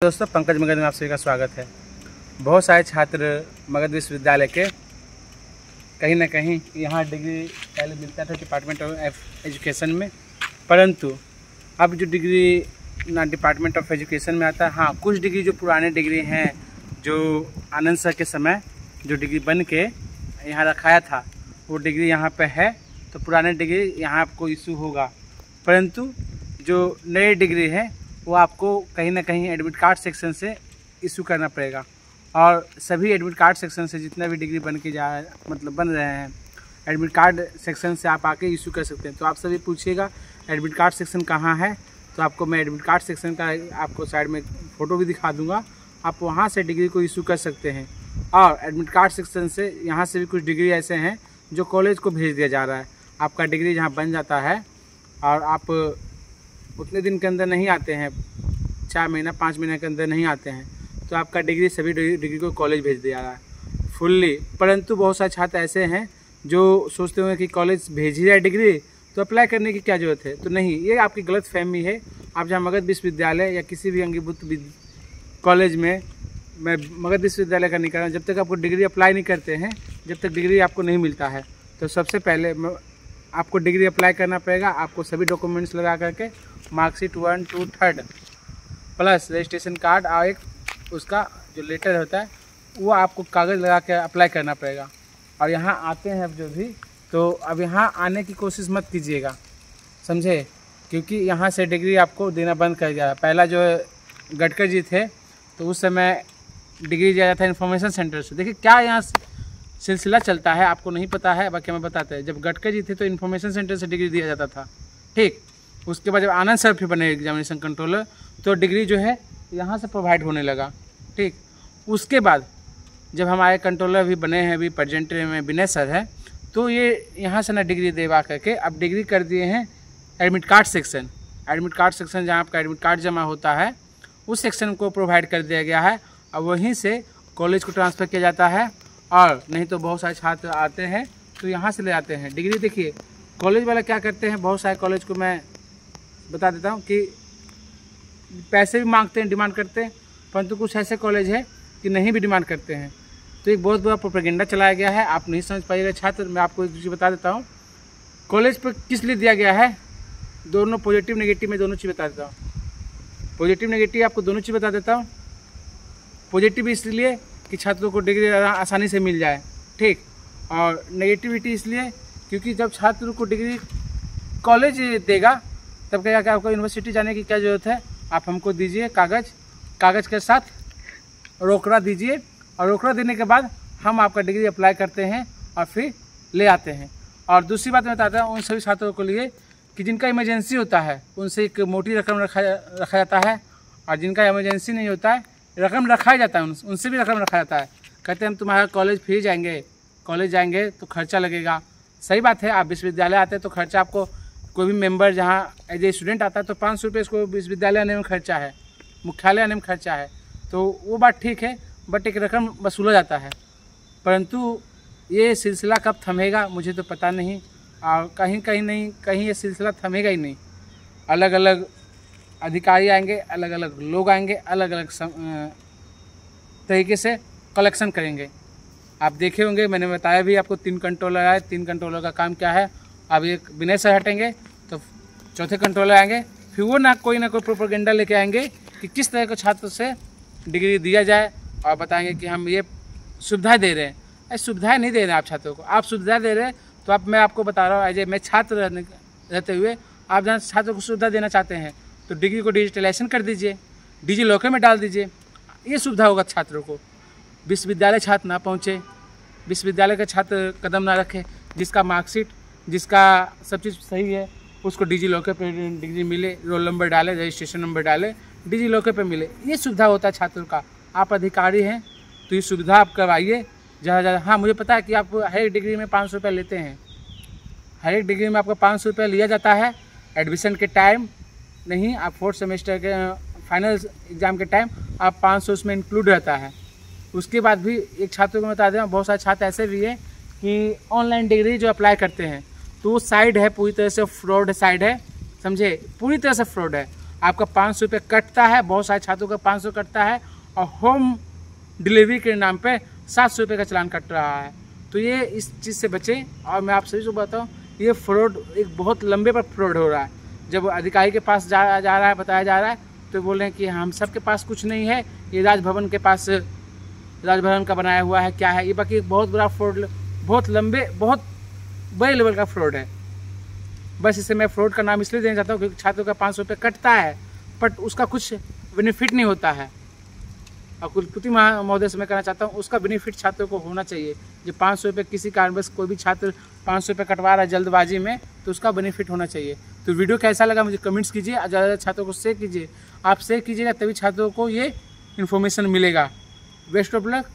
दोस्तों, पंकज मगध में आप सभी का स्वागत है। बहुत सारे छात्र मगध विश्वविद्यालय के कहीं ना कहीं यहाँ डिग्री पहले मिलता था डिपार्टमेंट ऑफ एजुकेशन में, परंतु अब जो डिग्री ना डिपार्टमेंट ऑफ एजुकेशन में आता है। हाँ, कुछ डिग्री जो पुराने डिग्री हैं, जो आनंद सर के समय जो डिग्री बन के यहाँ रखाया था वो डिग्री यहाँ पे है, तो पुराने डिग्री यहाँ आपको इशू होगा। परंतु जो नए डिग्री है वो आपको कहीं ना कहीं एडमिट कार्ड सेक्शन से इशू करना पड़ेगा। और सभी एडमिट कार्ड सेक्शन से जितना भी डिग्री बन के बन रहे हैं, एडमिट कार्ड सेक्शन से आप आके इशू कर सकते हैं। तो आप सभी पूछिएगा एडमिट कार्ड सेक्शन कहाँ है, तो आपको मैं एडमिट कार्ड सेक्शन का आपको साइड में फ़ोटो भी दिखा दूँगा। आप वहाँ से डिग्री को इशू कर सकते हैं। और एडमिट कार्ड सेक्शन से यहाँ से भी कुछ डिग्री ऐसे हैं जो कॉलेज को भेज दिया जा रहा है। आपका डिग्री जहाँ बन जाता है और आप उतने दिन के अंदर नहीं आते हैं, 4 महीना 5 महीने के अंदर नहीं आते हैं, तो आपका डिग्री सभी डिग्री को कॉलेज भेज दिया रहा है फुल्ली। परंतु बहुत सारे छात्र ऐसे हैं जो सोचते होंगे कि कॉलेज भेज ही रहा है डिग्री, तो अप्लाई करने की क्या ज़रूरत है। तो नहीं, ये आपकी गलत फहमी है। आप जहाँ मगध विश्वविद्यालय या किसी भी अंगीभूत कॉलेज में, मैं मगध विश्वविद्यालय का नहीं कर रहा हूँ, जब तक आपको डिग्री अप्लाई नहीं करते हैं, जब तक डिग्री आपको नहीं मिलता है, तो सबसे पहले आपको डिग्री अप्लाई करना पड़ेगा। आपको सभी डॉक्यूमेंट्स लगा करके मार्कशीट 1, 2, 3 प्लस रजिस्ट्रेशन कार्ड और एक उसका जो लेटर होता है वो आपको कागज़ लगा के अप्लाई करना पड़ेगा। और यहाँ आते हैं अब जो भी, तो अब यहाँ आने की कोशिश मत कीजिएगा, समझे, क्योंकि यहाँ से डिग्री आपको देना बंद कर दिया। पहला जो गडकरी जी थे तो उस समय डिग्री दिया जाता था इन्फॉर्मेशन सेंटर से। देखिए क्या यहाँ सिलसिला चलता है, आपको नहीं पता है, बाकी हमें बताते हैं। जब गडकरी जी थे तो इन्फॉर्मेशन सेंटर से डिग्री दिया जाता था, ठीक। उसके बाद जब आनंद सर फिर बने एग्जामिनेशन कंट्रोलर, तो डिग्री जो है यहाँ से प्रोवाइड होने लगा, ठीक। उसके बाद जब हमारे कंट्रोलर भी बने हैं, अभी प्रेजेंट में विनय सर है, तो ये यहाँ से ना डिग्री देवा करके अब डिग्री कर दिए हैं admit card section. Admit card section जहाँ आपका एडमिट कार्ड जमा होता है उस सेक्शन को प्रोवाइड कर दिया गया है। अब वहीं से कॉलेज को ट्रांसफ़र किया जाता है। और नहीं तो बहुत सारे छात्र आते हैं तो यहाँ से ले आते हैं डिग्री। देखिए कॉलेज वाले क्या करते हैं, बहुत सारे कॉलेज को मैं बता देता हूँ कि पैसे भी मांगते हैं, डिमांड करते हैं, परंतु कुछ ऐसे कॉलेज है कि नहीं भी डिमांड करते हैं। तो एक बहुत बड़ा प्रोपेगेंडा चलाया गया है, आप नहीं समझ पाइएगा छात्र। मैं आपको एक चीज़ बता देता हूँ, कॉलेज पर किस लिए दिया गया है, दोनों पॉजिटिव नेगेटिव में दोनों चीज़ बता देता हूँ। पॉजिटिव नेगेटिव आपको दोनों चीज़ बता देता हूँ। पॉजिटिव इसलिए कि छात्रों को डिग्री आसानी से मिल जाए, ठीक। और नेगेटिविटी इसलिए क्योंकि जब छात्र को डिग्री कॉलेज देगा तब कहेगा कि आपको यूनिवर्सिटी जाने की क्या ज़रूरत है, आप हमको दीजिए कागज़ के साथ रोकड़ा दीजिए, और रोकड़ा देने के बाद हम आपका डिग्री अप्लाई करते हैं और फिर ले आते हैं। और दूसरी बात मैं बताता हूँ उन सभी छात्रों के लिए कि जिनका इमरजेंसी होता है उनसे एक मोटी रकम रखा जाता है, और जिनका इमरजेंसी नहीं होता है रकम रखा जाता है, उनसे भी रकम रखा जाता है। कहते हैं हम तुम्हारा कॉलेज फिर जाएंगे, कॉलेज जाएंगे तो खर्चा लगेगा। सही बात है, आप विश्वविद्यालय आते हैं तो खर्चा आपको, कोई भी मेंबर जहाँ एज ए स्टूडेंट आता है तो 500 रुपये इसको विश्वविद्यालय आने में खर्चा है, मुख्यालय आने में खर्चा है, तो वो बात ठीक है, बट एक रकम वसूला जाता है। परंतु ये सिलसिला कब थमेगा मुझे तो पता नहीं, और कहीं ये सिलसिला थमेगा ही नहीं। अलग अलग अधिकारी आएंगे, अलग अलग लोग आएंगे, अलग अलग तरीके से कलेक्शन करेंगे। आप देखे होंगे, मैंने बताया भी आपको 3 कंट्रोलर आए। 3 कंट्रोलर का काम क्या है, अब एक विनय सर हटेंगे तो चौथे कंट्रोलर आएंगे, फिर वो ना कोई प्रोपेगेंडा लेके आएंगे कि किस तरह के छात्र से डिग्री दिया जाए, और बताएंगे कि हम ये सुविधाएँ दे रहे हैं। ऐसी सुविधाएँ नहीं दे रहे हैं आप छात्रों को, आप सुविधा दे रहे हैं। तो अब मैं आपको बता रहा हूँ, एज ए मैं छात्र रहते हुए आप जहाँ छात्रों को सुविधा देना चाहते हैं तो डिग्री को डिजिटलाइजेशन कर दीजिए, डिजी लॉकर में डाल दीजिए, ये सुविधा होगा छात्रों को। विश्वविद्यालय छात्र ना पहुँचे, विश्वविद्यालय के छात्र कदम ना रखे, जिसका मार्कशीट, जिसका सब चीज़ सही है उसको डिजी लॉकर पे डिग्री मिले, रोल नंबर डाले, रजिस्ट्रेशन नंबर डाले, डिजी लॉकर पे मिले, ये सुविधा होता है छात्रों का। आप अधिकारी हैं तो ये सुविधा आप करवाइए ज़्यादा। हाँ, मुझे पता है कि आप हर एक डिग्री में 500 रुपये लेते हैं, हर एक डिग्री में आपको 500 रुपये लिया जाता है एडमिशन के टाइम। नहीं, आप 4th सेमेस्टर के फाइनल एग्ज़ाम के टाइम आप 500 उसमें इंक्लूड रहता है। उसके बाद भी एक छात्रों को बता दें, बहुत सारे छात्र ऐसे भी हैं कि ऑनलाइन डिग्री जो अप्लाई करते हैं तो वो साइड है, पूरी तरह से फ्रॉड साइड है, समझे, पूरी तरह से फ्रॉड है। आपका 500 रुपये कटता है, बहुत सारे छात्रों का 500 कटता है और होम डिलीवरी के नाम पे 700 रुपये का चालान कट रहा है। तो ये इस चीज़ से बचें। और मैं आप सभी को बताऊँ, ये फ्रॉड एक बहुत लंबे पर फ्रॉड हो रहा है। जब अधिकारी के पास जा रहा है, बताया जा रहा है, तो बोल रहे हैं कि हम सबके पास कुछ नहीं है, ये राजभवन के पास, राजभवन का बनाया हुआ है, क्या है ये। बाकी बहुत बड़ा फ्रॉड, बहुत लंबे, बहुत बड़े लेवल का फ्रॉड है। बस इसे मैं फ्रॉड का नाम इसलिए देना चाहता हूँ क्योंकि छात्रों का 500 रुपये कटता है, बट उसका कुछ बेनिफिट नहीं होता है। और कुलपति महोदय से मैं कहना चाहता हूँ, उसका बेनिफिट छात्रों को होना चाहिए। जो 500 रुपये किसी कारणवश कोई भी छात्र 500 रुपये कटवा रहा है जल्दबाजी में, तो उसका बेनिफिट होना चाहिए। तो वीडियो कैसा लगा मुझे कमेंट्स कीजिए और ज़्यादा छात्रों को शेयर कीजिए। आप शेयर कीजिएगा तभी छात्रों को ये इन्फॉर्मेशन मिलेगा। Best of luck.